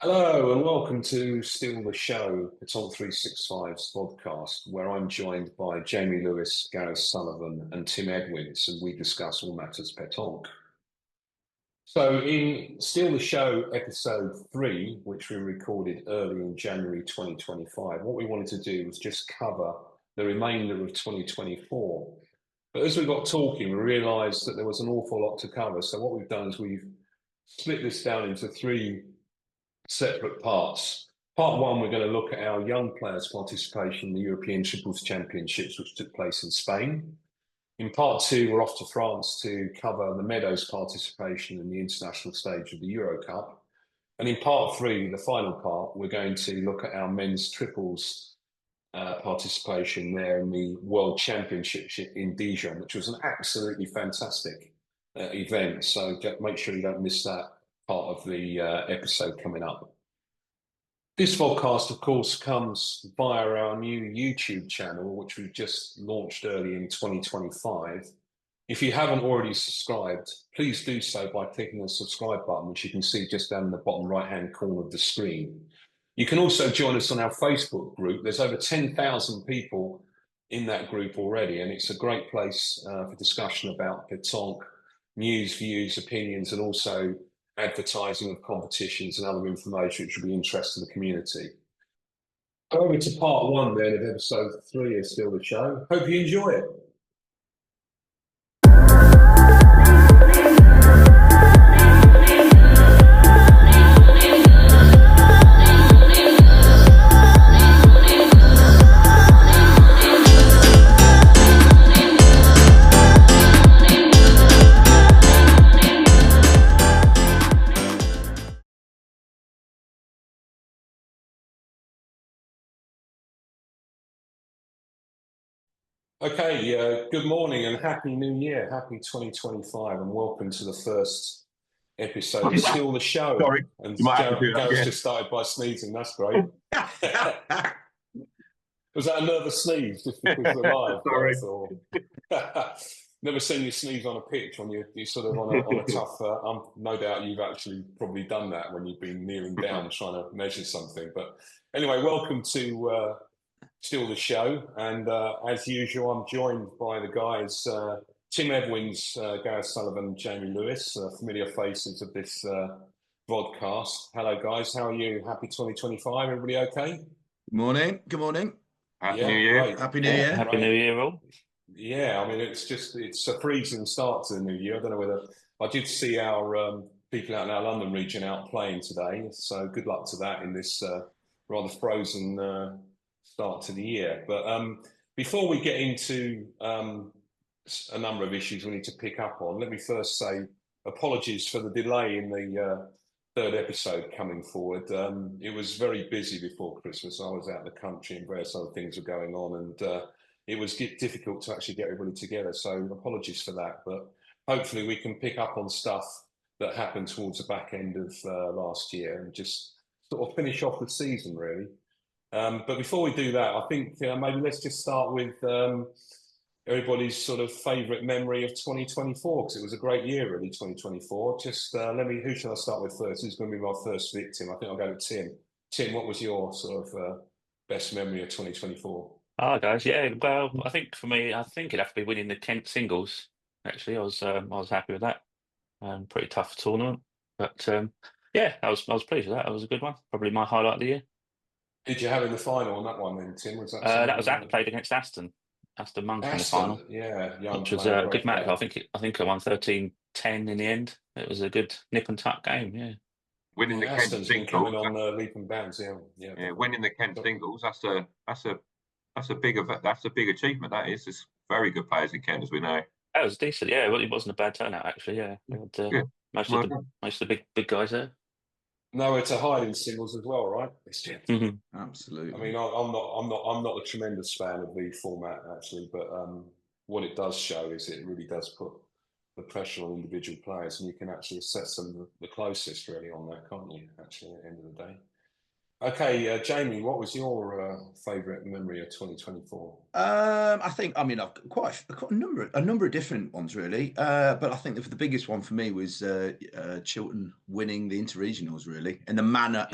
Hello and welcome to Still the Show, Baton 365's podcast, where I'm joined by Jamie Lewis, Gareth Sullivan, and Tim Edwins, and we discuss all matters pétanque. So, in Still the Show episode 3, which we recorded early in January 2025, what we wanted to do was just cover the remainder of 2024. But as we got talking, we realised that there was an awful lot to cover. So, what we've done is we've split this down into three separate parts. Part one, we're going to look at our young players' participation in the European Triples Championships, which took place in Spain. In part two, we're off to France to cover the Meadow's participation in the international stage of the EuroCup. And in part three, the final part, we're going to look at our men's triples participation there in the World Championship in Dijon, which was an absolutely fantastic event. So make sure you don't miss that part of the episode coming up. This podcast, of course, comes via our new YouTube channel, which we've just launched early in 2025. If you haven't already subscribed, please do so by clicking the subscribe button, which you can see just down in the bottom right-hand corner of the screen. You can also join us on our Facebook group. There's over 10,000 people in that group already, and it's a great place for discussion about pétanque, news, views, opinions, and also advertising of competitions and other information which will be interesting to the community. Over to part one then of episode 3 of Still the Show. Hope you enjoy it. Okay, good morning and Happy New Year. Happy 2025 and welcome to the first episode of Still the Show. Sorry, and you might have to do that Gareth's again. just started by sneezing. That's great. Was that a nervous sneeze just because we're live? Sorry. Or... Never seen you sneeze on a pitch when you're sort of on a tough... no doubt you've actually probably done that when you've been kneeling down trying to measure something. But anyway, welcome to... Still the Show, and as usual, I'm joined by the guys Tim Edwins, Gareth Sullivan, Jamie Lewis, familiar faces of this broadcast. Hello, guys. How are you? Happy 2025. Everybody okay? Good morning. Good morning. Happy New Year. Great. Happy New Year. Happy New Year, all. Yeah, I mean, it's a freezing start to the new year. I don't know whether I did see our people out in our London region out playing today, so good luck to that in this rather frozen start to the year. But before we get into a number of issues we need to pick up on, let me first say apologies for the delay in the third episode coming forward. It was very busy before Christmas. I was out in the country and various other things were going on, and it was difficult to actually get everybody together. So apologies for that, but hopefully we can pick up on stuff that happened towards the back end of last year and just sort of finish off the season, really. But before we do that, I think maybe let's just start with everybody's sort of favourite memory of 2024, because it was a great year, really, 2024. Just who shall I start with first? Who's going to be my first victim? I think I'll go to Tim. Tim, what was your sort of best memory of 2024? Ah, guys, yeah. Well, I think for me, it'd have to be winning the Kent singles. Actually, I was happy with that. Pretty tough tournament, but yeah, I was pleased with that. It was a good one. Probably my highlight of the year. Did you have in the final on that one then, Tim? Was that was played against Aston Monk in the final. Yeah, which was a good match. I think I won 13-10 in the end. It was a good nip and tuck game. Yeah. Winning the Kent singles coming on leap and bounds. Yeah. Winning the Kent singles. That's a big achievement. That is. There's very good players in Kent, as we know. That was decent. Yeah, well, it wasn't a bad turnout actually. Yeah, most of the big guys there. No, it's a hide in singles as well, right? Absolutely. I mean, I'm not a tremendous fan of the format actually, but what it does show is it really does put the pressure on individual players, and you can actually assess them the closest really on that, can't you? Actually, at the end of the day. Okay, Jamie, what was your favourite memory of 2024? I think, I mean, I've got quite a number of different ones really, but I think the biggest one for me was Chiltern winning the interregionals, really, in the manner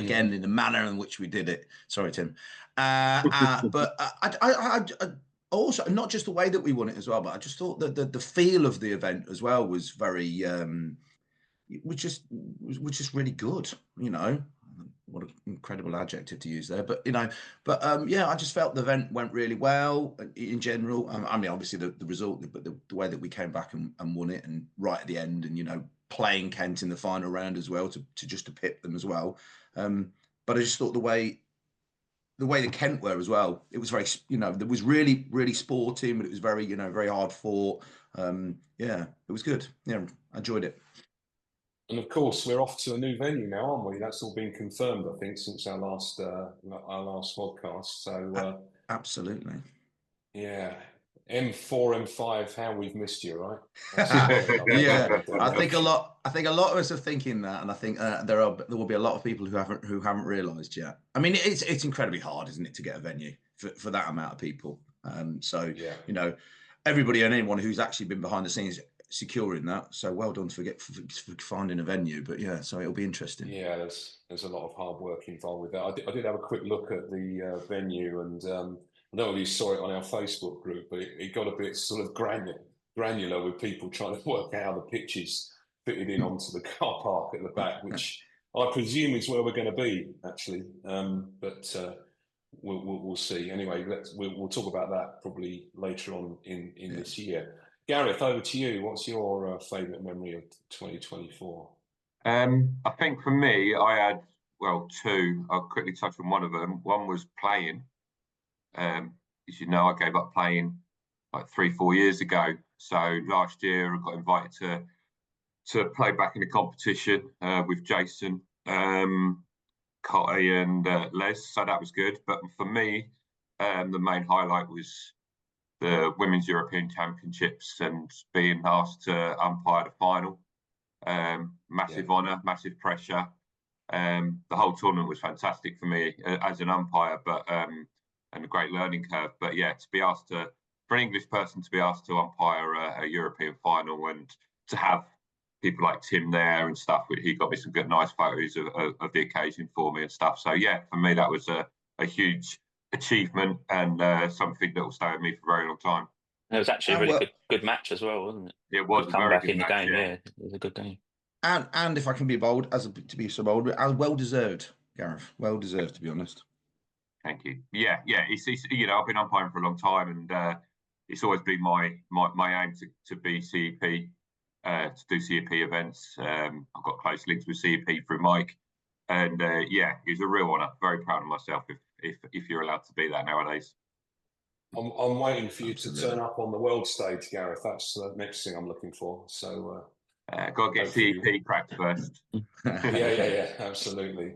in which we did it. Sorry, Tim, but I also, not just the way that we won it as well, but I just thought that the feel of the event as well was very was just really good, you know. What an incredible adjective to use there, but yeah, I just felt the event went really well in general. I mean, obviously the result, but the way that we came back and won it, and right at the end, and playing Kent in the final round as well to pip them as well. But I just thought the way the Kent were as well, it was very, there was really sporting, but it was very, very hard fought. Yeah, it was good. Yeah, I enjoyed it. And of course, we're off to a new venue now, aren't we? That's all been confirmed, I think, since our last podcast. So absolutely, yeah, M4, M5. How we've missed you, right? Yeah, I think a lot of us are thinking that, and I think there will be a lot of people who haven't realised yet. I mean, it's incredibly hard, isn't it, to get a venue for that amount of people? So yeah. Everybody and anyone who's actually been behind the scenes securing that. So well done for finding a venue. But yeah, so it'll be interesting. Yeah, there's a lot of hard work involved with that. I did have a quick look at the venue, and I don't know if you saw it on our Facebook group, but it got a bit sort of granular with people trying to work out how the pitches fitted in onto the car park at the back, which I presume is where we're going to be actually. But we'll see. Anyway, we'll talk about that probably later on in this year. Gareth, over to you. What's your favourite memory of 2024? I think for me, I had, well, two. I'll quickly touch on one of them. One was playing. As you know, I gave up playing like 3-4 years ago. So last year I got invited to play back in the competition with Jason, Cotty and Les. So that was good. But for me, the main highlight was the Women's European Championships and being asked to umpire the final. Massive honour, massive pressure. The whole tournament was fantastic for me as an umpire, but and a great learning curve. But yeah, for an English person to be asked to umpire a European final, and to have people like Tim there and stuff, he got me some good, nice photos of the occasion for me and stuff. So yeah, for me that was a huge achievement, and something that will stay with me for a very long time. It was actually a really good match as well, wasn't it? It was a very good match, the game. Yeah, it was a good game. And if I can be bold, to be so bold, well deserved, Gareth. Well deserved, to be honest. Thank you. Yeah. It's I've been umpiring for a long time, and it's always been my aim to be CEP, to do CEP events. I've got close links with CEP through Mike, and it was a real honour. Very proud of myself if you're allowed to be that nowadays. I'm waiting for you to turn up on the world stage, Gareth. That's the next thing I'm looking for. So got to get CEP cracked first. Yeah, absolutely.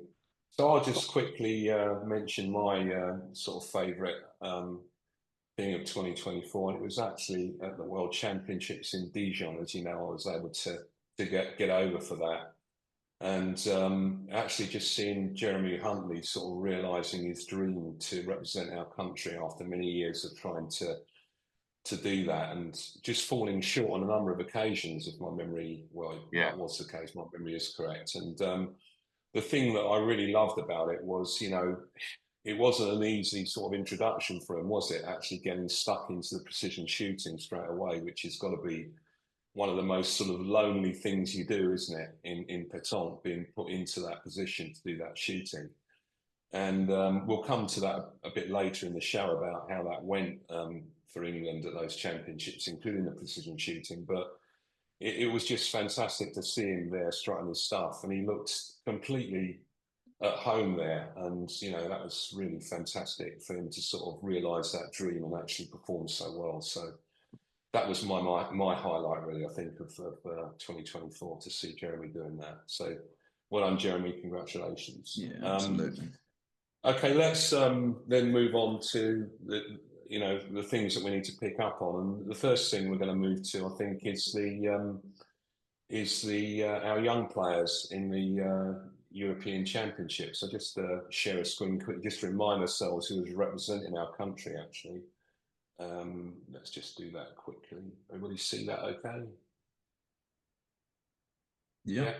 So I'll just quickly mention my sort of favourite thing of 2024, and it was actually at the World Championships in Dijon. As you know, I was able to get over for that, and actually just seeing Jeremy Huntley sort of realising his dream to represent our country after many years of trying to do that, and just falling short on a number of occasions, if my memory, that was the case, my memory is correct. And the thing that I really loved about it was, it wasn't an easy sort of introduction for him, was it? Actually getting stuck into the precision shooting straight away, which has got to be one of the most sort of lonely things you do, isn't it? In pétanque, being put into that position to do that shooting. And we'll come to that a bit later in the show about how that went for England at those championships, including the precision shooting. But it was just fantastic to see him there striking his stuff, and he looked completely at home there. And that was really fantastic for him to sort of realise that dream and actually perform so well. So that was my highlight, really, I think, of 2024, to see Jeremy doing that. So well done, Jeremy. Congratulations. Yeah, absolutely. Okay, let's then move on to the things that we need to pick up on. And the first thing we're going to move to, I think, is our young players in the European Championships. So just share a screen quick, just to remind ourselves who was representing our country, actually. Let's just do that quickly. Everybody see that okay? Yeah.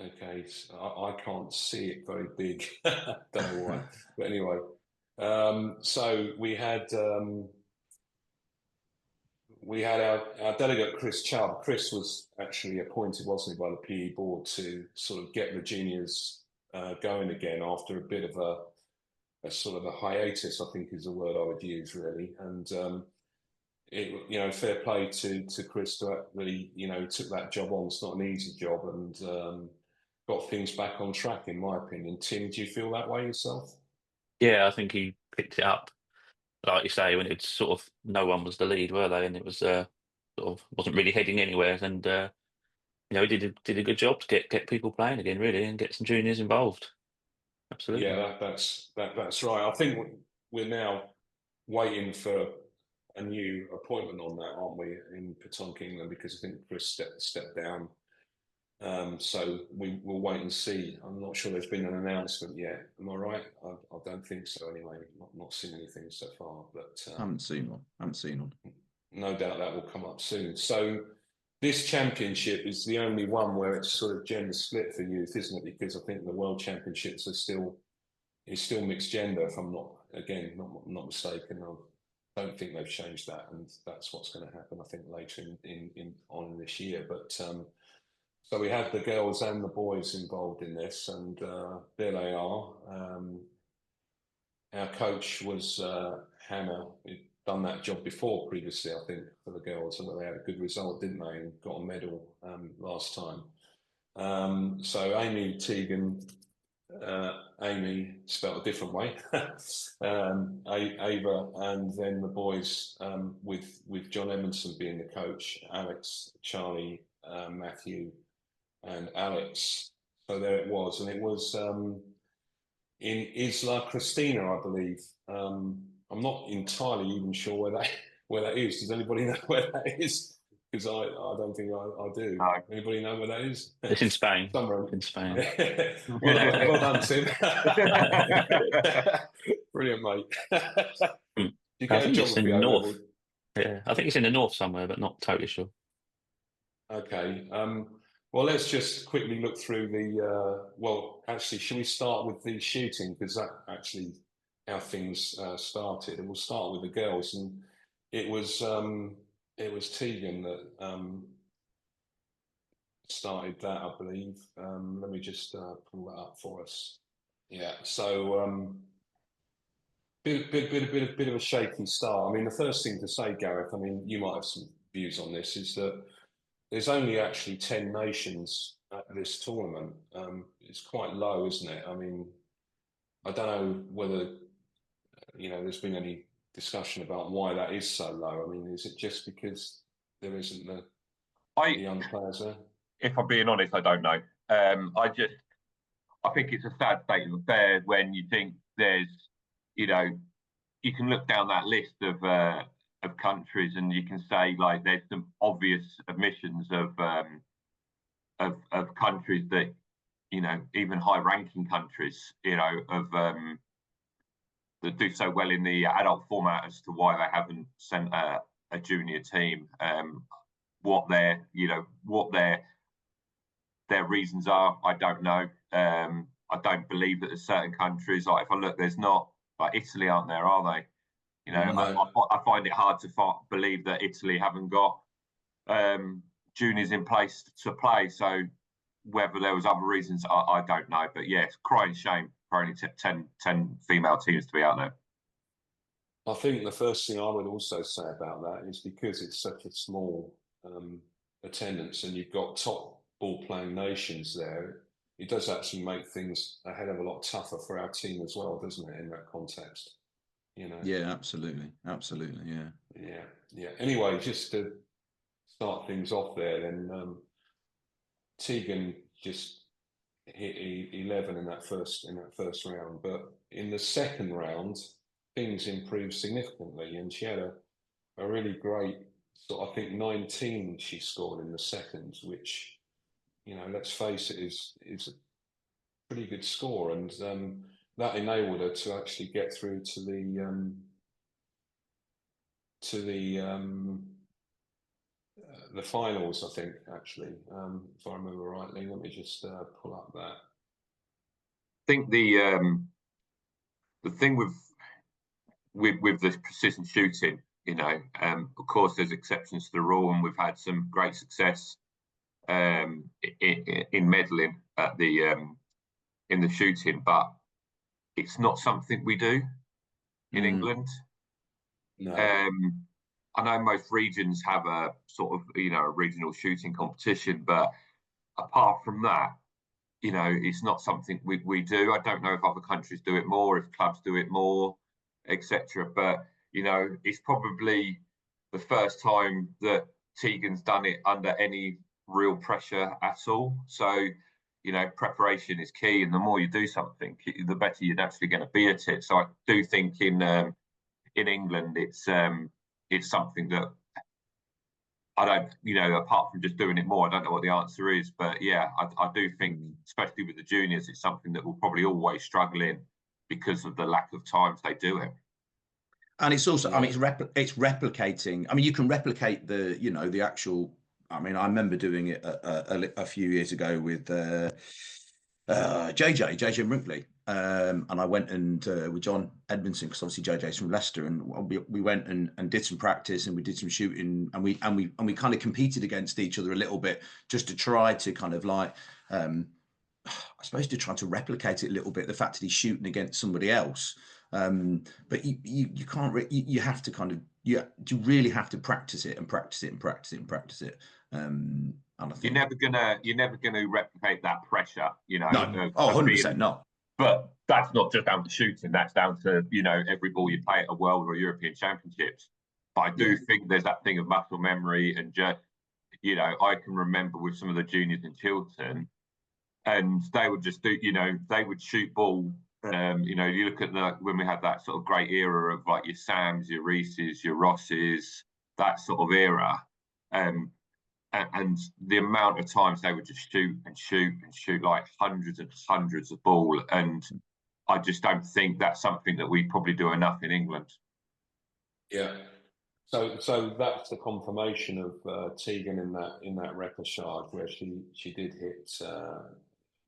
Okay, so I can't see it very big. Don't know why. But anyway, so we had our delegate, Chris Chubb. Chris was actually appointed, wasn't he, by the PE board to sort of get the juniors going again after a bit of a sort of a hiatus, I think is the word I would use, really. And it, fair play to Chris to really, took that job on. It's not an easy job, and got things back on track, in my opinion. Tim, do you feel that way yourself? Yeah, I think he picked it up, like you say, when it's sort of no one was the lead, were they? And it was sort of wasn't really heading anywhere. And he did a good job to get people playing again, really, and get some juniors involved. Absolutely. Yeah, that's right. I think we're now waiting for a new appointment on that, aren't we, in Petanque, England? Because I think Chris stepped down. So we'll wait and see. I'm not sure there's been an announcement yet. Am I right? I don't think so. Anyway, not seen anything so far. But Haven't seen one. No doubt that will come up soon. So this championship is the only one where it's sort of gender split for youth, isn't it? Because I think the World Championships are still mixed gender. If I'm not mistaken. I don't think they've changed that, and that's what's going to happen. I think later in this year. But so we had the girls and the boys involved in this, and there they are. Our coach was Hannah. Who'd done that job before previously, I think, for the girls, and they had a good result, didn't they? And got a medal last time. So Amy Teagan, Amy spelled a different way, Ava, and then the boys with John Edmondson being the coach, Alex, Charlie, Matthew, and Alex. So there it was, and it was in Isla Cristina, I believe. I'm not entirely even sure where that is. Does anybody know where that is? Because I don't think I do. No. Anybody know where that is? It's in Spain. Somewhere in Spain. well done, Tim. Brilliant, mate. You I get a think it's in geography the over north. Yeah, I think it's in the north somewhere, but not totally sure. Okay. Well, let's just quickly look through the. Well, actually, should we start with the shooting, because that actually how things started, and we'll start with the girls. And it was Tegan that started that, I believe. Let me just pull that up for us. Yeah. So bit of a shaky start. I mean, the first thing to say, Gareth, I mean, you might have some views on this, is that there's only actually 10 nations at this tournament. It's quite low, isn't it? I mean, I don't know whether, there's been any discussion about why that is so low. I mean, is it just because there isn't the young players there? If I'm being honest, I don't know. I think it's a sad state of affairs when you think there's, you can look down that list of countries and you can say, like, there's some obvious omissions of countries that, even high-ranking countries, that do so well in the adult format, as to why they haven't sent a junior team. What their reasons are, I don't know. I don't believe that there's certain countries, like if I look, there's not, like Italy aren't there, are they? No. I find it hard to believe that Italy haven't got juniors in place to play. So whether there was other reasons, I don't know. But yeah, it's crying shame for only 10 female teams to be out there. I think the first thing I would also say about that is because it's such a small attendance and you've got top ball-playing nations there, it does actually make things a hell of a lot tougher for our team as well, doesn't it, in that context? Yeah, absolutely. Yeah. Anyway, just to start things off there, then Tegan just hit 11 in that first round, but in the second round things improved significantly, and she had a really great sort. I think 19 she scored in the second, which let's face it, is pretty good score, and that enabled her to actually get through to the finals, I think, actually, if I remember rightly. Let me just pull up that. I think the thing with the precision shooting, you know, of course, there's exceptions to the rule, and we've had some great success in meddling at in the shooting, but it's not something we do in England. No. I know most regions have a sort of, you know, a regional shooting competition, but apart from that, you know, it's not something we do. I don't know if other countries do it more, if clubs do it more, etc. But, you know, it's probably the first time that Tegan's done it under any real pressure at all. So, you know, preparation is key, and the more you do something, the better you're actually going to be at it. So I do think in England, it's something that I don't, you know, apart from just doing it more, I don't know what the answer is. But yeah, I do think, especially with the juniors, it's something that will probably always struggle in because of the lack of times they do it. And it's also, I mean, it's replicating. I mean, you can replicate the, you know, the actual. I mean, I remember doing it a few years ago with JJ Brinkley, and I went and with John Edmondson, because obviously JJ's from Leicester, and we went and did some practice, and we did some shooting, and we kind of competed against each other a little bit, just to try to kind of like, I suppose, to try to replicate it a little bit, the fact that he's shooting against somebody else. But you can't. You have to kind of, you really have to practice it and practice it and practice it and practice it. And I think you're never gonna replicate that pressure, you know. No, 100% not. But that's not just down to shooting. That's down to, you know, every ball you play at a World or European Championships. But I do think there's that thing of muscle memory, and just, you know, I can remember with some of the juniors in Chiltern, and they would just do, you know, they would shoot ball. You know, you look at when we had that sort of great era of like your Sams, your Reeses, your Rosses, that sort of era. And the amount of times they would just shoot and shoot and shoot, like hundreds and hundreds of ball. And I just don't think that's something that we probably do enough in England. Yeah. So that's the confirmation of Tegan in that repechage, where she did hit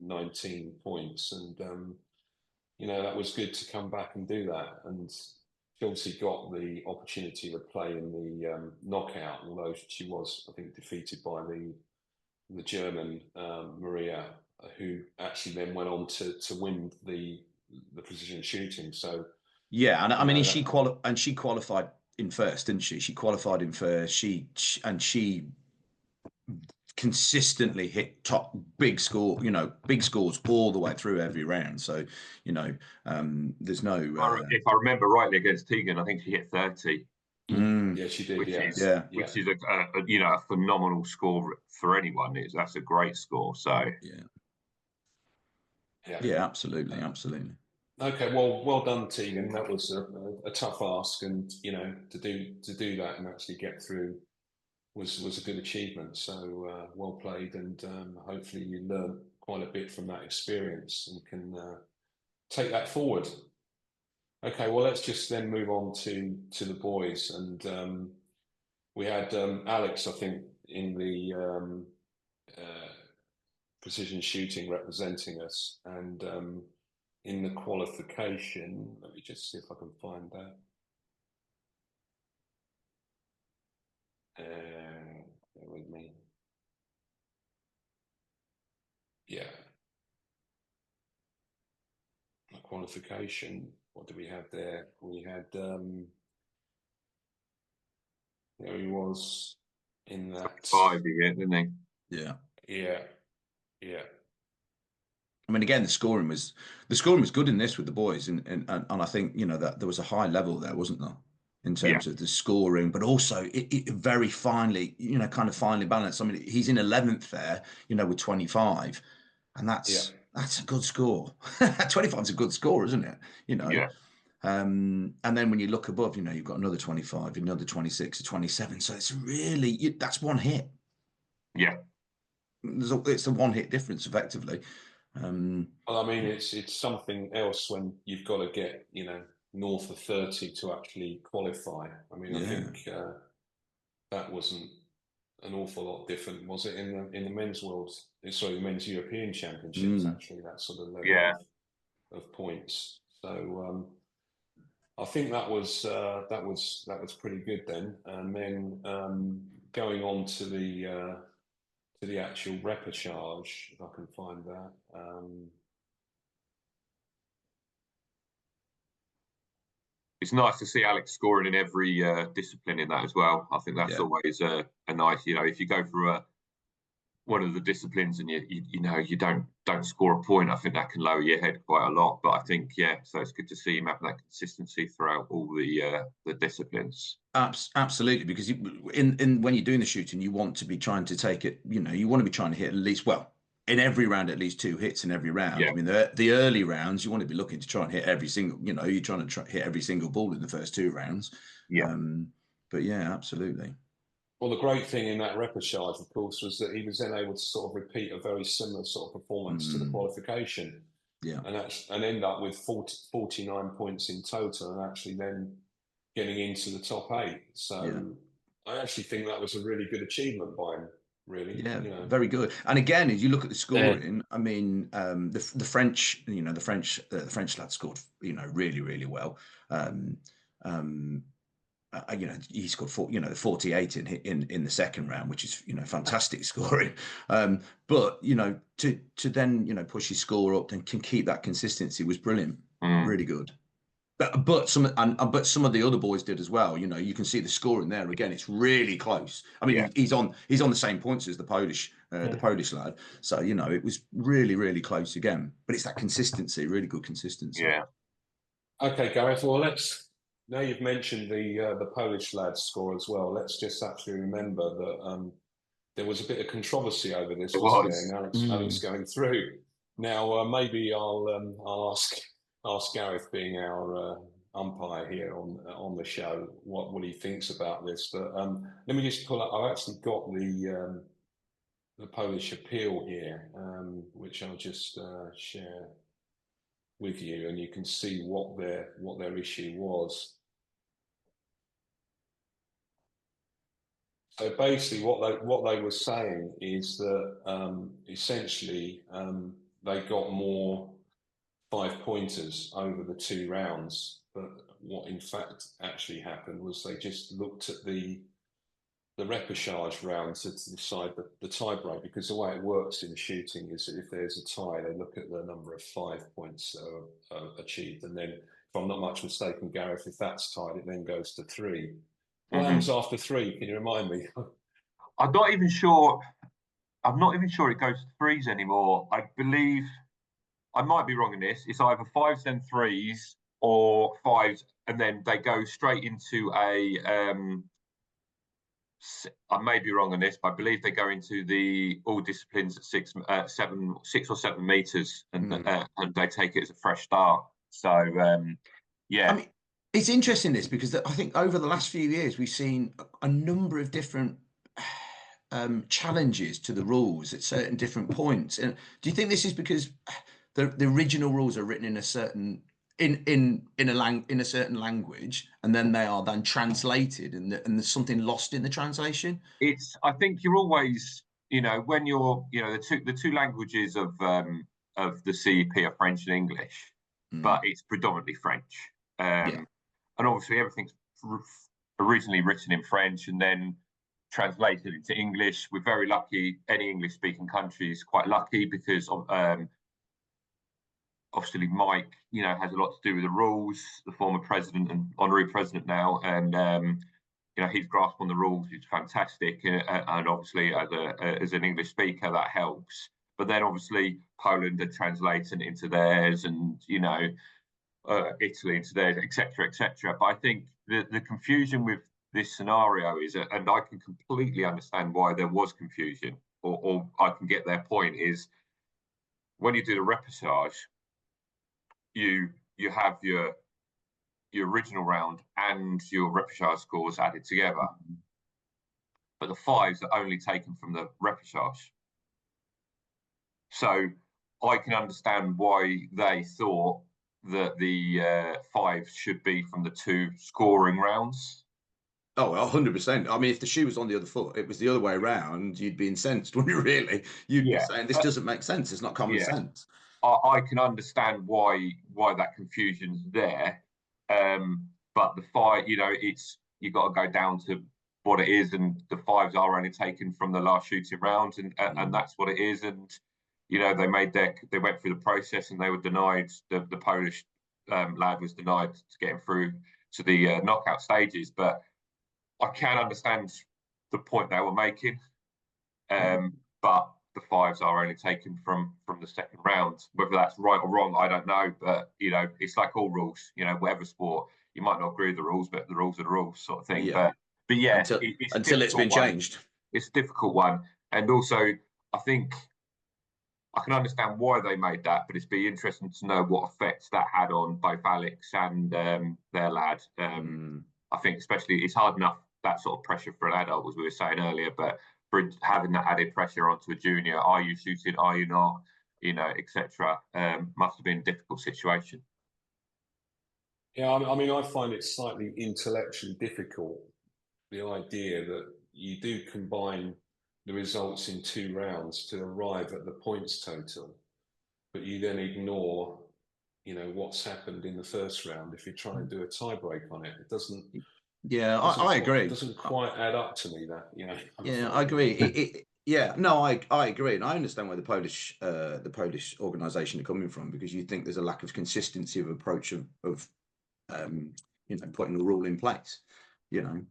19 points, and you know, that was good to come back and do that. And she obviously got the opportunity to play in the knockout, although she was, I think, defeated by the German Maria, who actually then went on to win the precision shooting. So yeah, and I mean, she qualified in first, didn't she? She qualified in first. She consistently hit top big scores all the way through every round. So, you know, there's no. If I remember rightly, against Tegan, I think she hit 30. Yeah, she did. Which is a you know, a phenomenal score for anyone. That's a great score. So yeah, absolutely. Okay, well done, Tegan. That was a tough ask, and you know, to do that and actually get through was a good achievement. So well played, and hopefully you learn quite a bit from that experience and can take that forward. Okay, well, let's just then move on to the boys, and we had Alex, I think, in the precision shooting representing us, and in the qualification, let me just see if I can find that. Bear with me. Yeah. The qualification, what do we have there? We had, there he was in that. 5 again, didn't he? Yeah. Yeah. I mean, again, the scoring was good in this with the boys, and I think, you know, that there was a high level there, wasn't there, in terms of the scoring, but also it very finely, you know, kind of finely balanced. I mean, he's in 11th there, you know, with 25, and that's a good score. 25 is a good score, isn't it? You know. Yeah. And then when you look above, you know, you've got another 25, another 26, 27. So it's really, that's one hit. Yeah. It's a one hit difference, effectively. Well, I mean, it's something else when you've got to get, you know, north of 30 to actually qualify. I mean, I think that wasn't an awful lot different, was it, in the men's world? Sorry, the men's European Championships. Actually, that sort of level of points. So I think that was pretty good then. And then going on to the actual repechage, if I can find that. It's nice to see Alex scoring in every discipline in that as well. I think that's always a nice, you know, if you go through one of the disciplines and you know you don't score a point, I think that can lower your head quite a lot. But I think so it's good to see him having that consistency throughout all the disciplines. Absolutely, because in when you're doing the shooting, you want to be trying to take it. You know, you want to be trying to hit at least, well, in every round, at least 2 hits in every round. Yeah. I mean, the early rounds, you want to be looking to try and hit every single. You know, you're trying to hit every single ball in the first 2 rounds. Yeah. But yeah, absolutely. Well, the great thing in that repechage, of course, was that he was then able to sort of repeat a very similar sort of performance to the qualification. Yeah. And end up with 49 points in total, and actually then getting into the top 8. So I actually think that was a really good achievement by him. Really, yeah, you know. Very good. And again, if you look at the scoring, I mean, the French, you know, the French lad scored, you know, really well. You know, he scored 48 in the second round, which is, you know, fantastic scoring. But you know, to then, you know, push his score up and can keep that consistency was brilliant, really good. But some of the other boys did as well. You know, you can see the scoring there again. It's really close. I mean, he's on the same points as the Polish lad. So you know, it was really close again. But it's that consistency, really good consistency. Yeah. Okay, Gareth. Well, now you've mentioned the Polish lad's score as well. Let's just actually remember that there was a bit of controversy over this, wasn't there? Alex going through. Now maybe I'll ask Gareth, being our umpire here on the show, what he thinks about this. But let me just pull up. I've actually got the Polish appeal here, which I'll just share with you, and you can see what their issue was. So basically, what they were saying is that essentially they got more 5-pointers over the 2 rounds, but what in fact actually happened was they just looked at the repechage round to decide the tie break, because the way it works in shooting is that if there's a tie, they look at the number of 5 points that are achieved, and then, if I'm not much mistaken, Gareth, if that's tied, it then goes to 3. What happens after 3? Can you remind me? I'm not even sure it goes to 3s anymore. I believe, I might be wrong in this, it's either 5s then 3s, or 5s and then they go straight into a I may be wrong on this, but I believe they go into the all disciplines at 6 or 7 meters, and they take it as a fresh start. So yeah, I mean, it's interesting this, because I think over the last few years we've seen a number of different challenges to the rules at certain different points. And do you think this is because the original rules are written in a certain in a certain language, and then they are then translated, and there's something lost in the translation? I think you're always, you know, when you're, you know, the two languages of the CEP are French and English, but it's predominantly French. And obviously everything's originally written in French and then translated into English. We're very lucky. Any English-speaking country is quite lucky, because obviously Mike, you know, has a lot to do with the rules, the former president and honorary president now, and you know, his grasp on the rules is fantastic, and obviously as an English speaker that helps. But then obviously Poland are translating into theirs, and you know, Italy into theirs, etc., etc. But I think the confusion with this scenario is, and I can completely understand why there was confusion, or I can get their point, is when you do the repechage, you have your original round and your repechage scores added together, but the 5s are only taken from the repechage. So I can understand why they thought that the fives should be from the 2 scoring rounds. Oh, 100%. I mean, if the shoe was on the other foot, it was the other way around, you'd be incensed, wouldn't you, really? You'd be saying, this doesn't make sense. It's not common sense. I can understand why that confusion's there. But the 5, you know, you got to go down to what it is, and the 5s are only taken from the last shooting round, and that's what it is. And you know, they went through the process, and they were denied. The Polish lad was denied to getting through to the knockout stages. But I can understand the point they were making, but the 5s are only taken from the second round. Whether that's right or wrong, I don't know. But you know, it's like all rules. You know, whatever sport, you might not agree with the rules, but the rules are the rules, sort of thing. Yeah. But yeah, until it's been changed. It's a difficult one, and also I think I can understand why they made that, but it'd be interesting to know what effects that had on both Alex and their lad. I think especially it's hard enough, that sort of pressure for an adult, as we were saying earlier, but for having that added pressure onto a junior, are you shooting, are you not, you know, etc. Must have been a difficult situation. Yeah, I mean, I find it slightly intellectually difficult, the idea that you do combine the results in 2 rounds to arrive at the points total, but you then ignore, you know, what's happened in the first round. If you try and do a tiebreak on it, it doesn't. Yeah, I agree. It doesn't quite add up to me, that, you know. Yeah, I agree. Yeah, no, I agree, and I understand where the Polish organisation are coming from, because you think there's a lack of consistency of approach of you know, putting a rule in place. You know,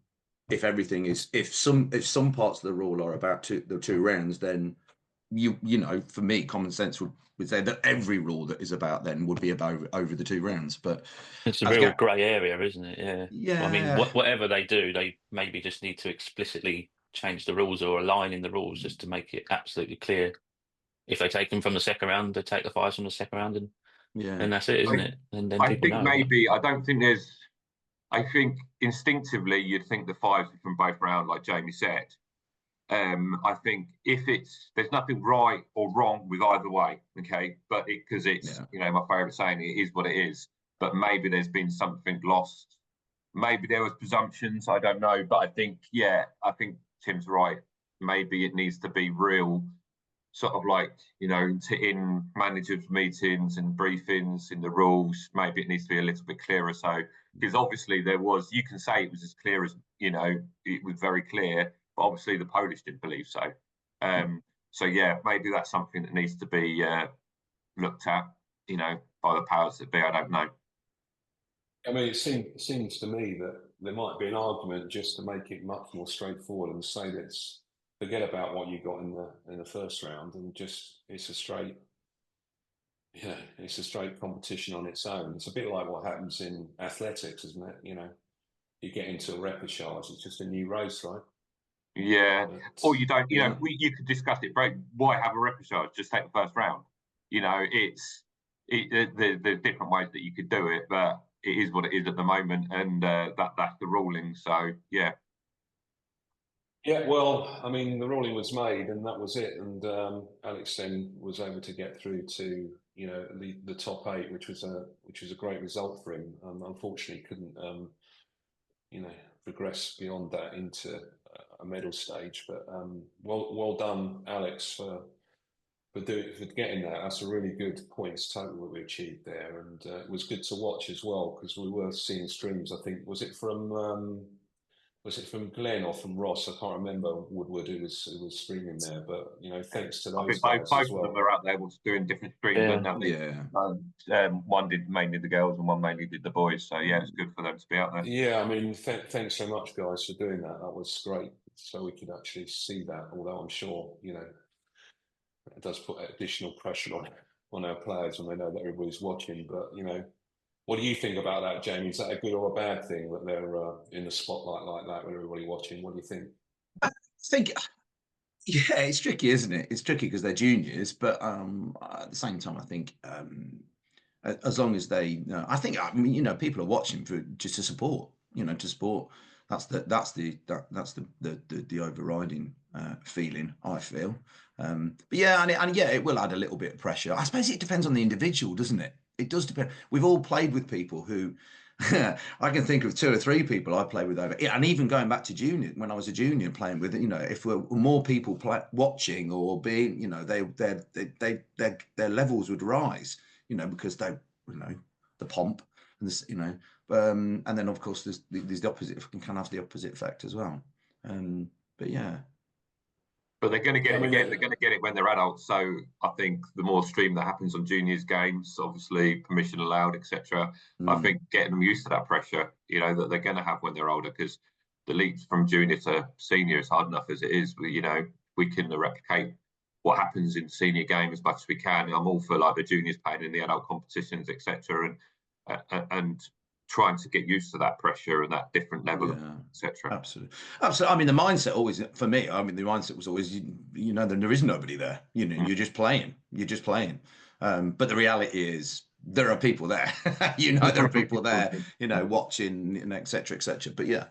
if everything is, if some parts of the rule are about the 2 rounds, then you know, for me, common sense would say that every rule that is about then would be about over the 2 rounds. But it's a real grey area, isn't it? Yeah. Yeah. Well, I mean, whatever they do, they maybe just need to explicitly change the rules or align in the rules just to make it absolutely clear. If they take them from the second round, they take the 5s from the second round, and that's it, isn't it? And then I people think know. Maybe I don't think there's. I think instinctively you'd think the 5s are from both rounds, like Jamie said. I think there's nothing right or wrong with either way, okay? But because it's you know, my favourite saying, it is what it is. But maybe there's been something lost. Maybe there was presumptions. I don't know. But I think Tim's right. Maybe it needs to be real, sort of like, you know, in managers' meetings and briefings in the rules. Maybe it needs to be a little bit clearer. So, because obviously you can say it was as clear as, you know, it was very clear, but obviously the Polish didn't believe so. So yeah, maybe that's something that needs to be looked at, you know, by the powers that be. I don't know. I mean, it seems to me that there might be an argument just to make it much more straightforward and say, let's forget about what you got in the first round, and just it's a straight competition on its own. It's a bit like what happens in athletics, isn't it? You know, you get into a repechage, it's just a new race, right? Yeah. Or you don't, you know, you could discuss it, but why have a repechage? Just take the first round. You know, there's different ways that you could do it, but it is what it is at the moment, and that's the ruling. So yeah. Yeah, well, I mean, the ruling was made, and that was it. And Alex then was able to get through to, you know, the top 8, which was a great result for him. Unfortunately, couldn't you know, progress beyond that into a medal stage. But well done, Alex, for getting that. That's a really good points total that we achieved there, and it was good to watch as well, because we were seeing streams. I think was it from Glenn or from Ross? I can't remember. Woodward who was streaming there, but you know, thanks to those guys both as well. of them are out there doing different streams. One did mainly the girls and one mainly did the boys. So yeah, it's good for them to be out there. Yeah, I mean, thanks so much, guys, for doing that. That was great, so we could actually see that. Although I'm sure, you know, it does put additional pressure on our players when they know that everybody's watching. But you know, what do you think about that, Jamie? Is that a good or a bad thing that they're in the spotlight like that with everybody watching? What do you think? I think, yeah, it's tricky, isn't it? It's tricky because they're juniors, but at the same time, I think as long as they, I mean, you know, people are watching for just to support, you know, to support. That's the overriding feeling, I feel. But yeah, and yeah, it will add a little bit of pressure. I suppose it depends on the individual, doesn't it? It does depend. We've all played with people who I can think of 2 or 3 people I played with over, and even going back to junior, when I was a junior playing with, if we're more people watching or being, their levels would rise, because they, the pomp and this, and then of course there's the opposite, can have the opposite effect as well. But yeah. But they're going to get it I mean, again. They're going to get it when they're adults. So I think the more stream that happens on juniors games, obviously permission allowed, etc. I think getting them used to that pressure, that they're going to have when they're older, because the leap from junior to senior is hard enough as it is. We can replicate what happens in senior game as much as we can. I'm all for like the juniors playing in the adult competitions, etc. And trying to get used to that pressure and that different level, etc. Absolutely. I mean, the mindset always, for me, the mindset was always, there is nobody there. You're just playing. But the reality is there are people there. There are people there, watching, and etc. But yeah.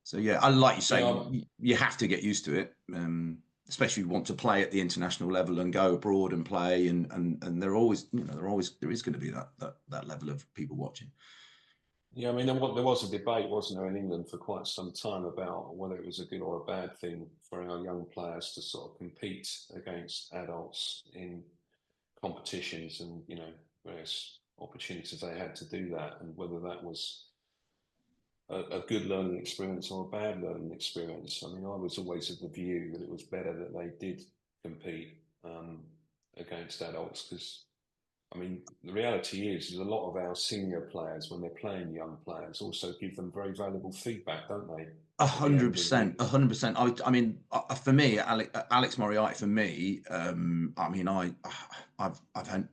So yeah, I like you saying, you have to get used to it. Especially if you want to play at the international level and go abroad and play, and there is going to be that level of people watching. Yeah, I mean, there was a debate, wasn't there, in England for quite some time about whether it was a good or a bad thing for our young players to sort of compete against adults in competitions and, various opportunities they had to do that, and whether that was a good learning experience or a bad learning experience. I mean, I was always of the view that it was better that they did compete against adults, because I mean, the reality is a lot of our senior players, when they're playing young players, also give them very valuable feedback, don't they? 100%, 100%. I mean, for me, Alex Moriarty, for me, I mean, I've had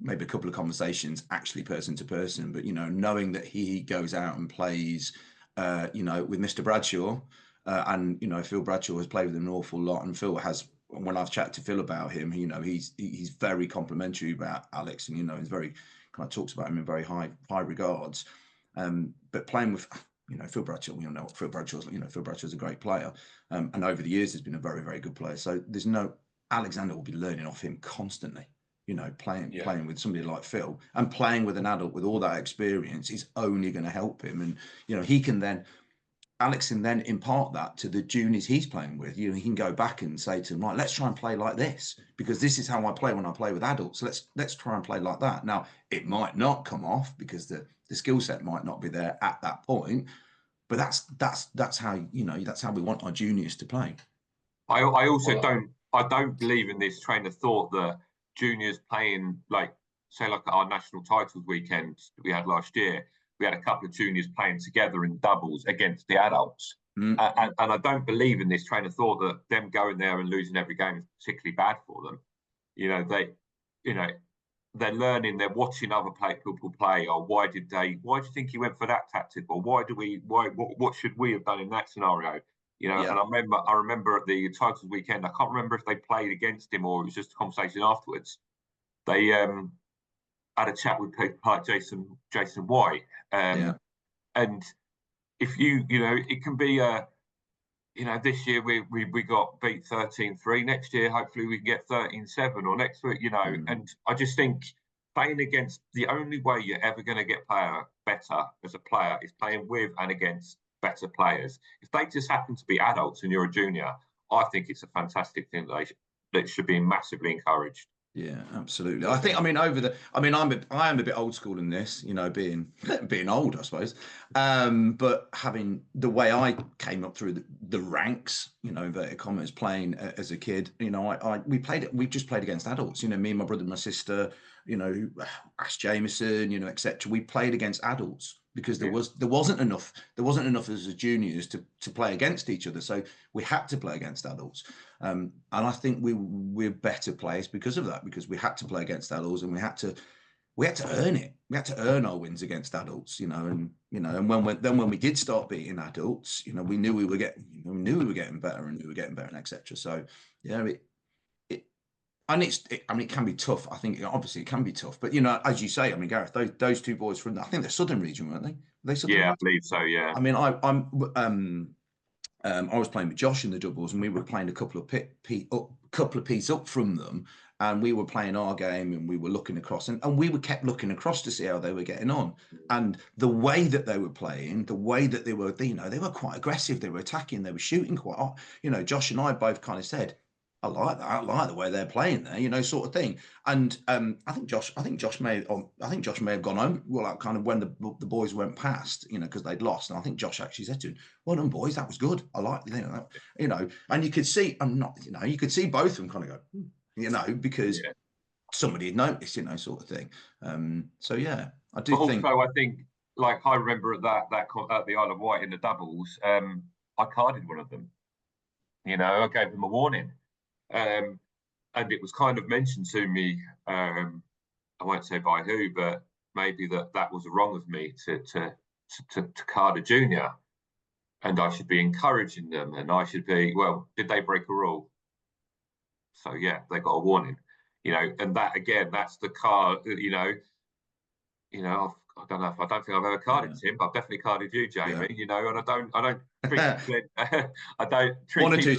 maybe a couple of conversations, actually person to person, but knowing that he goes out and plays, with Mr. Bradshaw, and Phil Bradshaw has played with him an awful lot, and Phil has. When I've chatted to Phil about him, he's very complimentary about Alex, and he's very kind of talks about him in very high regards. But playing with Phil Bradshaw, we all know what Phil Bradshaw's. Phil Bradshaw's a great player, and over the years has been a very, very good player. So there's no Alexander will be learning off him constantly. Playing with somebody like Phil and playing with an adult with all that experience is only going to help him, and he can then. Alex can then impart that to the juniors he's playing with. He can go back and say to them, right, let's try and play like this, because this is how I play when I play with adults. Let's try and play like that. Now, it might not come off because the skill set might not be there at that point, but that's how that's how we want our juniors to play. I also don't believe in this train of thought that juniors playing like our national titles weekend that we had last year. We had a couple of juniors playing together in doubles against the adults. And I don't believe in this train of thought that them going there and losing every game is particularly bad for them. They're learning, they're watching other people play. Or why do you think he went for that tactic? Or what should we have done in that scenario? And I remember at the titles weekend, I can't remember if they played against him or it was just a conversation afterwards. They had a chat with people like Jason White, and if it can be this year we got beat 13-3. Next year, hopefully we can get 13-7, or next week, And I just think playing against, the only way you're ever going to get better as a player is playing with and against better players. If they just happen to be adults and you're a junior, I think it's a fantastic thing that should be massively encouraged. Yeah, absolutely. I think, I am a bit old school in this, being old, I suppose. But having the way I came up through the ranks, inverted commas, playing as a kid, we just played against adults, me and my brother and my sister, Ash Jameson, etc. We played against adults because there wasn't enough as a juniors to play against each other. So we had to play against adults. And I think we're better players because of that, because we had to play against adults and we had to earn it. We had to earn our wins against adults, and when we did start beating adults, we knew we were getting better and we were getting better, and etc. So it can be tough. I think obviously it can be tough, but as you say, Gareth, those 2 boys from I think they're Southern region, weren't they? I believe so. Yeah. I was playing with Josh in the doubles, and we were playing a couple of couple of pieces up from them, and we were playing our game and we were looking across, and we were kept looking across to see how they were getting on. And the way that they were playing, the way that they were, you know, they were quite aggressive, they were attacking, they were shooting quite, you know, Josh and I both kind of said, I like that. I like the way they're playing there, you know, sort of thing. And I think Josh may have gone home. Well, like kind of when the boys went past, you know, because they'd lost. And I think Josh actually said to him, "Well done, boys. That was good. I like, you know." And you could see, you could see both of them kind of go, you know, because somebody had noticed, you know, sort of thing. So yeah, I do think. Also, I think, like I remember at the Isle of Wight in the doubles, I carded one of them. You know, I gave them a warning. And it was kind of mentioned to me, I won't say by who, but maybe that was wrong of me to card a junior, and I should be encouraging them, and I should be, well, did they break a rule? So yeah, they got a warning, you know, and that again, that's the card, you know, I don't know if I don't think I've ever carded Tim, but I've definitely carded you, Jamie. You know, and I don't treat I don't treat one or two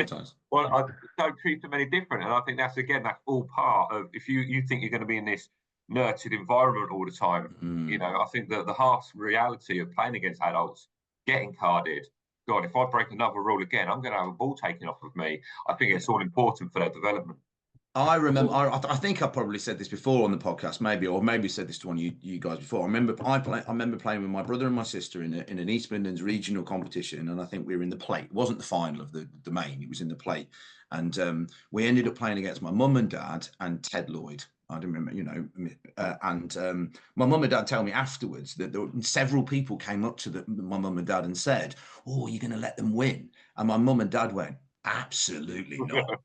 times. Well, I don't treat them any different, and I think that's all part of, if you think you're going to be in this nurtured environment all the time, you know, I think that the harsh reality of playing against adults, getting carded. God, if I break another rule again, I'm going to have a ball taken off of me. I think it's all important for their development. I remember. I think I probably said this before on the podcast, maybe said this to one of you guys before. I remember playing with my brother and my sister in an East Midlands regional competition, and I think we were in the plate. It wasn't the final of the main; it was in the plate, and we ended up playing against my mum and dad and Ted Lloyd. I don't remember, you know, and my mum and dad tell me afterwards that several people came up to my mum and dad and said, "Oh, you're going to let them win?" And my mum and dad went, "Absolutely not,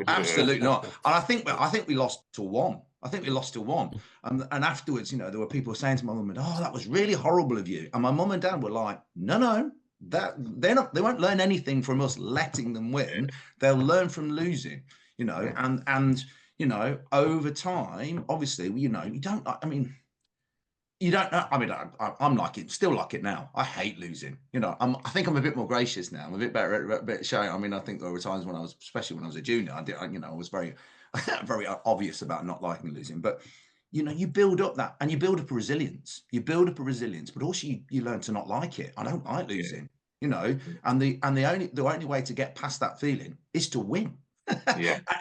absolutely not." And I think we lost to one. And afterwards, you know, there were people saying to my mum and, "Oh, that was really horrible of you." And my mum and dad were like, "No, that they won't learn anything from us letting them win. They'll learn from losing." You know, and you know, over time, obviously, you know, you don't. I mean. You don't know. I mean, I'm still like it now. I hate losing. You know, I think I'm a bit more gracious now. I'm a bit better, a bit shy. I mean, I think there were times when especially when I was a junior, I was very, very obvious about not liking losing. But you know, you build up that, and you build up a resilience. But also you learn to not like it. I don't like losing. You know, and the only way to get past that feeling is to win.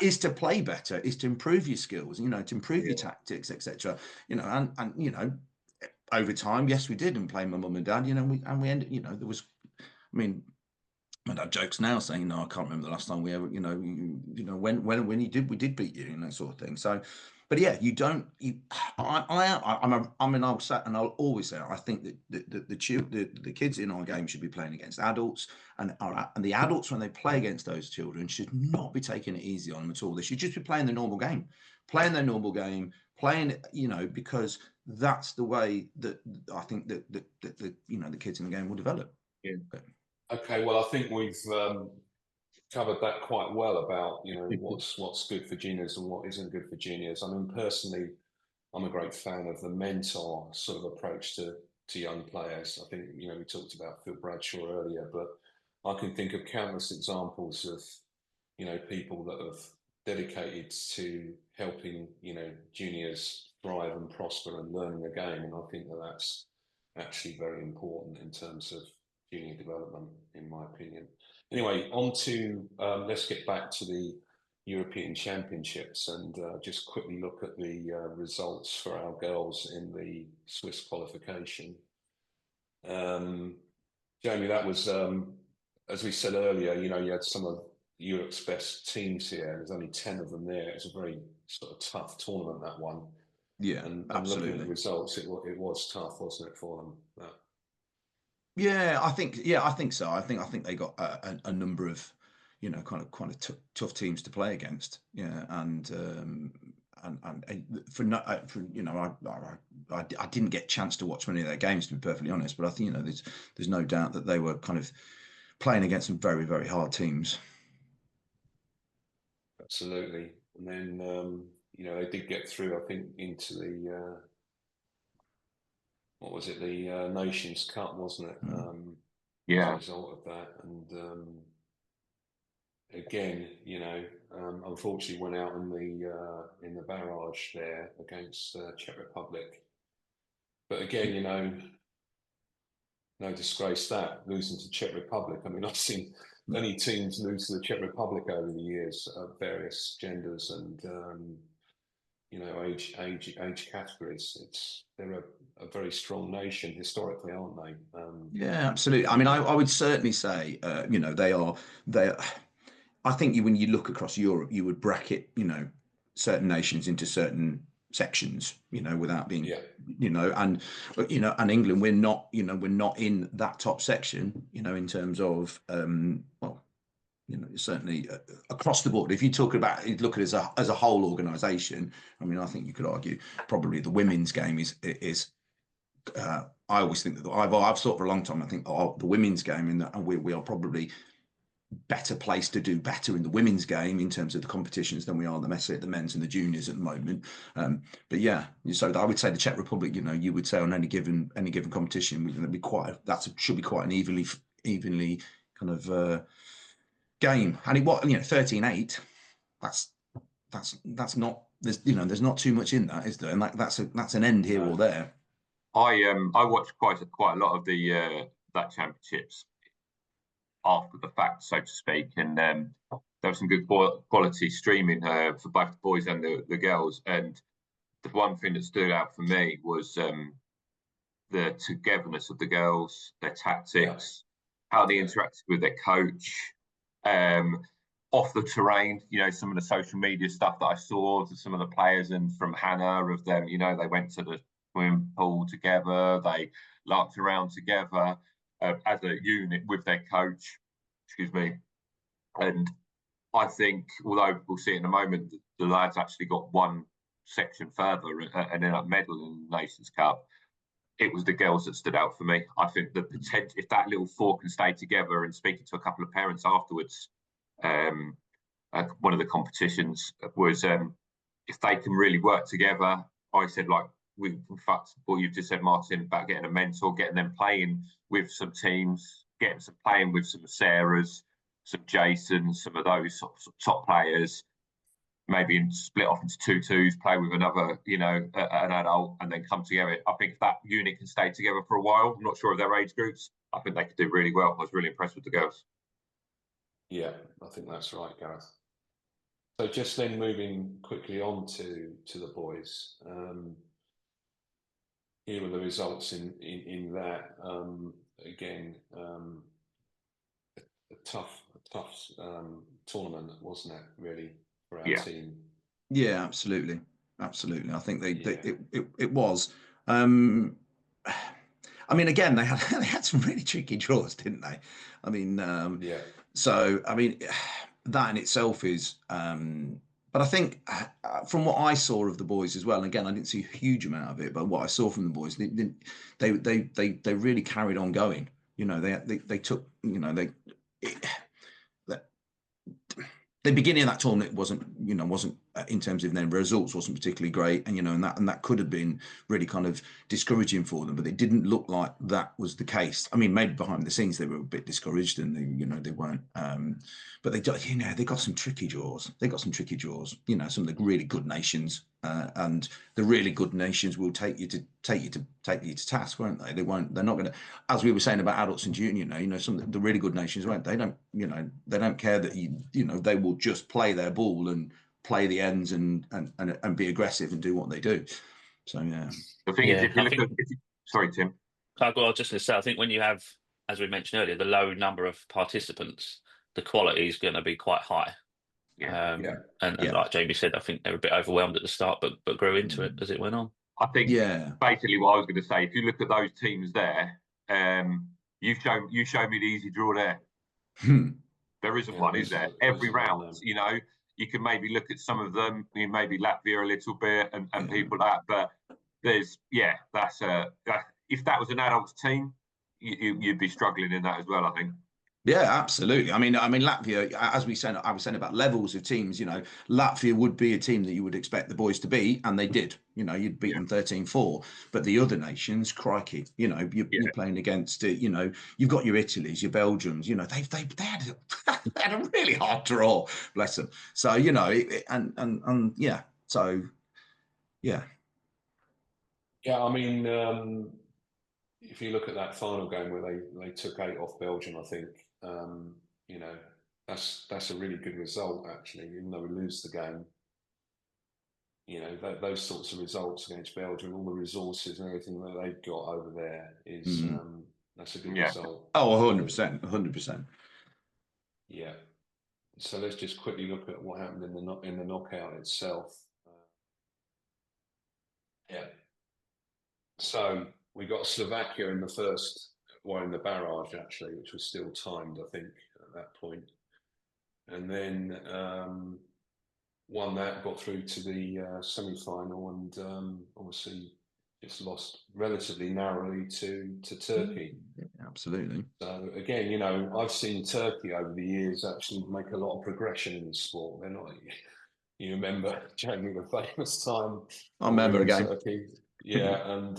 Is to play better, is to improve your skills. You know, to improve your tactics, etc. You know, and you know. Over time, yes, we did, and playing my mum and dad, you know, we ended, you know, there was, I mean, my dad jokes now saying, "No, I can't remember the last time we ever, you know, when we did beat you," and that sort of thing. So, but yeah, I'll say, and I'll always say, I think that the kids in our game should be playing against adults, and the adults, when they play against those children, should not be taking it easy on them at all. They should just be playing their normal game, you know, because that's the way that I think that you know, the kids in the game will develop. Okay, well, I think we've covered that quite well about, you know, what's good for juniors and what isn't good for juniors. I mean, personally, I'm a great fan of the mentor sort of approach to young players. I think, you know, we talked about Phil Bradshaw earlier, but I can think of countless examples of, you know, people that have dedicated to helping, you know, juniors thrive and prosper and learning the game. And I think that that's actually very important in terms of junior development, in my opinion. Anyway, on to, let's get back to the European Championships and just quickly look at the results for our girls in the Swiss qualification. Jamie, that was, as we said earlier, you know, you had some of Europe's best teams here. There's only 10 of them there. It's a very sort of tough tournament, that one. Yeah, and absolutely. Looking at the results, it was tough, wasn't it, for them? Yeah, I think so. I think they got a number of, you know, kind of tough teams to play against. Yeah, and you know, I didn't get a chance to watch many of their games, to be perfectly honest. But I think, you know, there's no doubt that they were kind of playing against some very, very hard teams. Absolutely. And then you know, they did get through, I think, into the what was it, the Nations Cup, wasn't it? As a result of that. And again, you know, unfortunately went out in the barrage there against Czech Republic. But again, you know, no disgrace that losing to Czech Republic. I mean, I've seen many teams lose to the Czech Republic over the years of various genders and you know, age categories. They're a very strong nation historically, aren't they? Yeah, absolutely. I mean, I would certainly say, you know, they are. I think when you look across Europe, you would bracket, you know, certain nations into certain sections, you know, without being, you know, and you know, and England, we're not, you know, we're not in that top section, you know, in terms of, well, you know, certainly across the board. If you talk about, you look at it as a whole organisation, I mean, I think you could argue probably the women's game is. I always think that I've thought for a long time. I think the women's game, and we are probably better placed to do better in the women's game in terms of the competitions than we are the men's and the juniors at the moment. But yeah, so I would say the Czech Republic, you know, you would say on any given competition, should be quite an evenly kind of game. And it was, you know, 13-8. That's not, there's not too much in that, is there? And that's an end here or there. I watched quite a lot of the that championships after the fact, so to speak, and there was some good quality streaming for both the boys and the girls. And the one thing that stood out for me was the togetherness of the girls, their tactics, how they interacted with their coach, off the terrain. You know, some of the social media stuff that I saw to some of the players and from Hannah of them. You know, they went to the swimming pool together, they larked around together as a unit with their coach, excuse me. And I think, although we'll see in a moment, the lads actually got one section further and ended up medaling in the Nations Cup. It was the girls that stood out for me. I think the potential, if that little four can stay together, and speaking to a couple of parents afterwards, one of the competitions was if they can really work together. I said, like, in fact, what you've just said, Martin, about getting a mentor, getting them playing with some teams, getting some playing with some Sarahs, some Jasons, some of those sort of top players, maybe split off into 2-2s, play with another, you know, an adult, and then come together. I think if that unit can stay together for a while, I'm not sure of their age groups, I think they could do really well. I was really impressed with the girls. Yeah, I think that's right, Gareth. So just then moving quickly on to the boys. Here were the results in that. Again, a tough tournament, wasn't it? Really, for our team. Yeah, absolutely. I think it was. I mean, again, they had some really tricky draws, didn't they? I mean, So I mean, that in itself is. But I think from what I saw of the boys as well, and again, I didn't see a huge amount of it, but what I saw from the boys, they really carried on going. You know, they took, you know, the beginning of that tournament wasn't in terms of their results wasn't particularly great, and you know, and that could have been really kind of discouraging for them, but it didn't look like that was the case. I mean, maybe behind the scenes they were a bit discouraged, and they weren't. But they got some tricky draws. You know, some of the really good nations, and the really good nations will take you to task, won't they? They won't. They're not going to. As we were saying about adults and junior, you know, some of the really good nations won't. They don't. You know, they don't care that you know, they will just play their ball and play the ends and be aggressive and do what they do. So yeah. The thing is, if you look at, sorry, Tim. I was just going to say, I think when you have, as we mentioned earlier, the low number of participants, the quality is going to be quite high. And like Jamie said, I think they were a bit overwhelmed at the start, but grew into it as it went on. I think basically what I was going to say, if you look at those teams there, you show me the easy draw there. There isn't one, is there? Every round, you know, you can maybe look at some of them, maybe Latvia a little bit and people like that, but there's if that was an adults team, you'd be struggling in that as well, I think. Yeah, absolutely. I mean, Latvia, as I was saying about levels of teams, Latvia would be a team that you would expect the boys to beat, and they did. You'd beat Yeah, them 13-4. But the other nations, crikey, you're yeah, playing against it. You've got your Italies, your Belgiums. They had they had a really hard draw, bless them. So and yeah, so yeah. Yeah, I mean, if you look at that final game where they took 8 off Belgium, I think you know that's a really good result actually. Even though we lose the game, those sorts of results against Belgium, all the resources and everything that they've got over there is Mm. that's a good yeah. result. Oh, So, 100%, 100%. yeah. So let's just quickly look at what happened in the knockout itself. Yeah. So we got Slovakia in the first, well, in the barrage actually, which was still timed, I think, at that point. And then won that, got through to the semi-final, and obviously just lost relatively narrowly to Turkey. Yeah, absolutely. So again, I've seen Turkey over the years actually make a lot of progression in the sport. They're not. You remember, Jamie, the famous time I when we remember were a in game. Turkey, yeah, and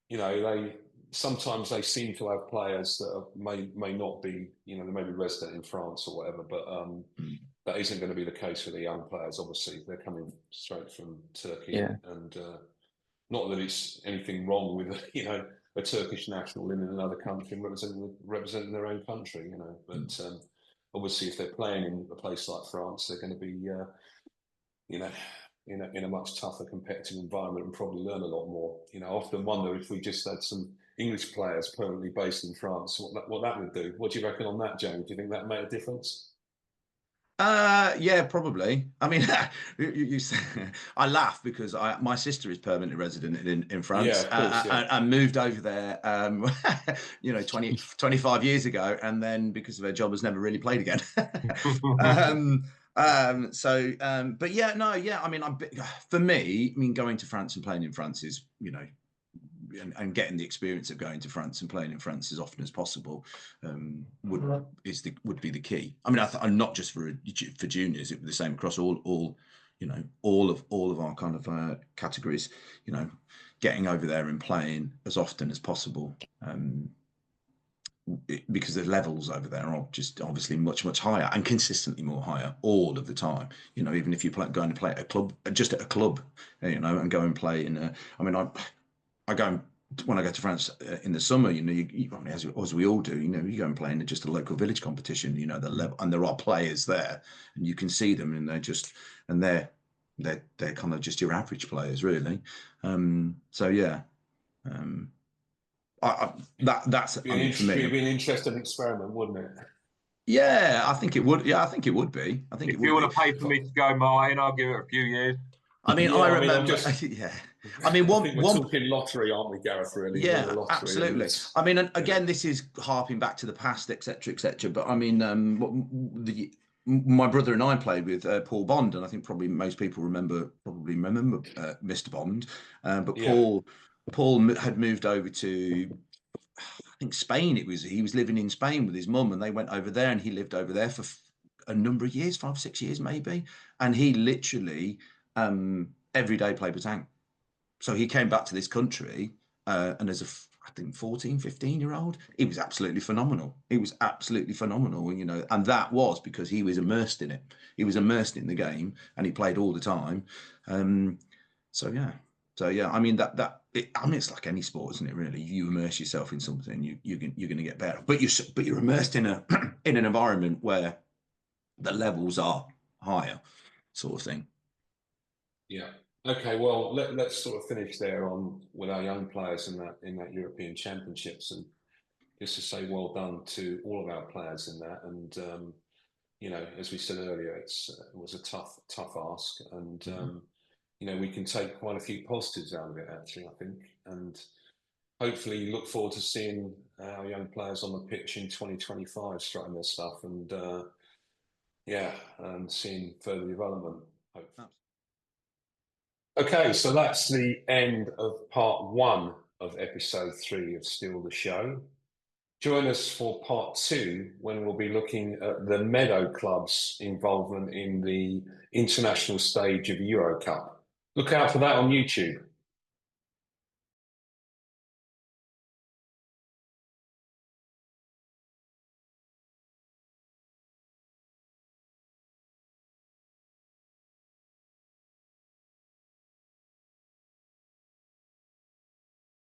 they sometimes they seem to have players that may not be, they may be resident in France or whatever, but that isn't going to be the case for the young players. Obviously, they're coming straight from Turkey, Yeah. and not that it's anything wrong with a Turkish national in another country representing their own country, but obviously if they're playing in a place like France, they're going to be in a much tougher competitive environment and probably learn a lot more. I often wonder if we just had some English players permanently based in France, what that would do. What do you reckon on that, Jamie? Do you think that made a difference? Yeah, probably. I mean, you say, I laugh because my sister is permanently resident in Yeah, France, of course, yeah. and moved over there, 25 years ago, and then because of her job has never really played again. But yeah, no, yeah. I mean, for me, going to France and playing in France is, and getting the experience of going to France and playing in France as often as possible would be the key. I mean, I'm not just for juniors; it would be the same across all of our kind of categories. Getting over there and playing as often as possible. Because the levels over there are just obviously much higher and consistently more higher all of the time. Even if you're going to play at a club, just at a club, and go and play in a. I mean, I go when I go to France in the summer. I mean, as we all do. You go and play in just a local village competition. The level, and there are players there, and you can see them, and they're kind of just your average players, really. So yeah. That's I mean, for me. It'd be an interesting experiment, wouldn't it? Yeah, I think it would. Yeah, I think it would be. I think it If would you be. want to pay for me to go, Martin, I'll give it a few years. I mean, Yeah, I I mean, I'm remember. just. Yeah, I mean, I think we're talking lottery, aren't we, Gareth? Really, win the Yeah, lottery. absolutely. I mean, again, this is harping back to the past, etc., etc. But I mean, my brother and I played with Paul Bond, and I think probably most people remember Mr. Bond. But Yeah. Paul had moved over to, I think, Spain. He was living in Spain with his mum, and they went over there, and he lived over there for a number of years, 5, 6 years maybe. And he literally every day played Batang. So he came back to this country, and as I think 14, 15-year-old, he was absolutely phenomenal. He was absolutely phenomenal, and that was because he was immersed in it. He was immersed in the game, and he played all the time. So yeah. I mean I mean, it's like any sport, isn't it? Really, you immerse yourself in something, you're going to get better. But you're immersed in in an environment where the levels are higher, sort of thing. Yeah. Okay. Well, let's sort of finish there with our young players in that European Championships, and just to say well done to all of our players in that. And as we said earlier, it was a tough ask, and we can take quite a few positives out of it actually, I think, and hopefully look forward to seeing our young players on the pitch in 2025 starting their stuff, and and seeing further development. Hopefully. Okay, so that's the end of part 1 of episode 3 of Still the Show. Join us for part 2 when we'll be looking at the Meadow Club's involvement in the international stage of EuroCup. Look out for that on YouTube.